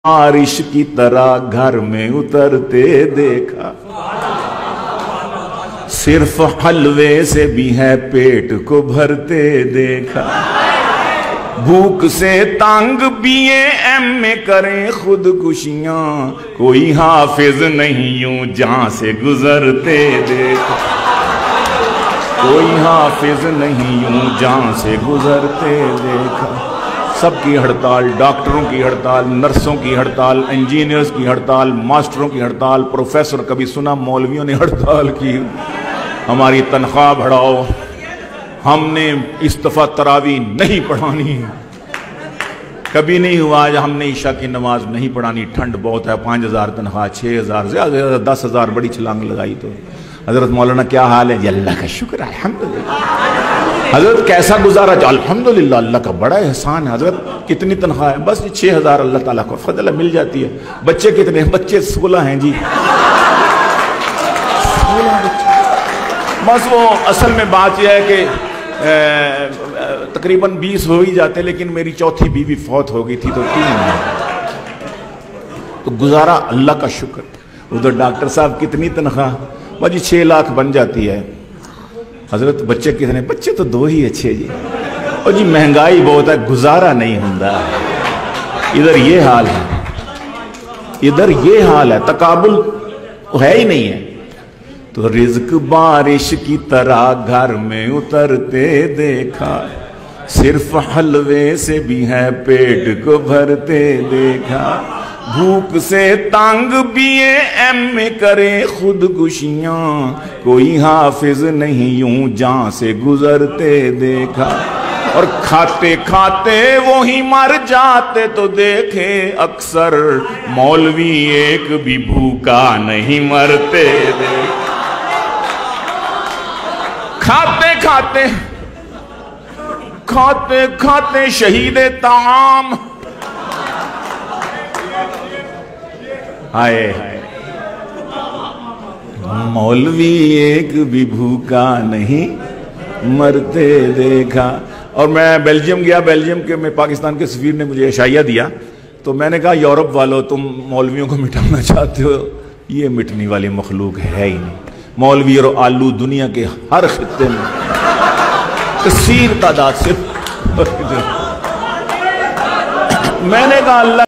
बारिश की तरह घर में उतरते देखा, सिर्फ हलवे से भी है पेट को भरते देखा। भूख से तंग BA करें खुदकुशियां, कोई हाफिज नहीं यूं जहां से गुजरते देखा, कोई हाफिज नहीं यूं जहां से गुजरते देखा। सबकी हड़ताल, डॉक्टरों की हड़ताल, नर्सों की हड़ताल, इंजीनियर्स की हड़ताल, मास्टरों की हड़ताल, प्रोफेसर, कभी सुना मौलवियों ने हड़ताल की, हमारी तनख्वाह बढ़ाओ, हमने इस दफा तरावी नहीं पढ़ानी, कभी नहीं हुआ आज हमने ईशा की नमाज नहीं पढ़ानी, ठंड बहुत है, 5,000 तनख्वाह, 6,000, ज्यादा से ज्यादा 10,000 बड़ी छलांग लगाई। तो हजरत मौलाना क्या हाल है जी? अल्लाह का शुक्र है, अल्हम्दुलिल्लाह। हजरत कैसा गुजारा? अल्हम्दुलिल्लाह, अल्लाह का बड़ा एहसान है। हजरत कितनी तनख्वाह है? बस 6,000 अल्लाह ताला को फजल मिल जाती है। बच्चे कितने हैं? बच्चे 16 हैं जी, 16 बच्चे। बस वो असल में बात यह है कि तकरीबन 20 हो ही जाते, लेकिन मेरी चौथी बीवी फौत हो गई थी तो 3 है, तो गुजारा अल्लाह का शुक्र। उधर डॉक्टर साहब कितनी तनख्वाह? बस 6 लाख बन जाती है। हजरत बच्चे कितने? बच्चे तो 2 ही अच्छे जी। और जी महंगाई बहुत है, गुजारा नहीं होता। इधर ये हाल है, इधर ये हाल है, तकाबुल है ही नहीं है। तो रिज़्क बारिश की तरह घर में उतरते देखा, सिर्फ हलवे से भी है पेट को भरते देखा। भूख से तंग BA करे खुदकुशियां, कोई हाफिज नहीं यूं जहां से गुजरते देखा। और खाते खाते वो ही मर जाते तो देखे अक्सर, मौलवी एक भी भूखा नहीं मरते देखा। खाते खाते खाते खाते शहीदे ताम, हाय हाय, मौलवी एक भी भूखा नहीं मरते देखा। और मैं बेल्जियम गया, बेल्जियम के में पाकिस्तान के सफीर ने मुझे इशाइया दिया, तो मैंने कहा यूरोप वालों, तुम मौलवियों को मिटाना चाहते हो, ये मिटने वाली मखलूक है ही नहीं। मौलवी और आलू दुनिया के हर खित्ते में कसीर तादाद से। मैंने कहा अल्लाह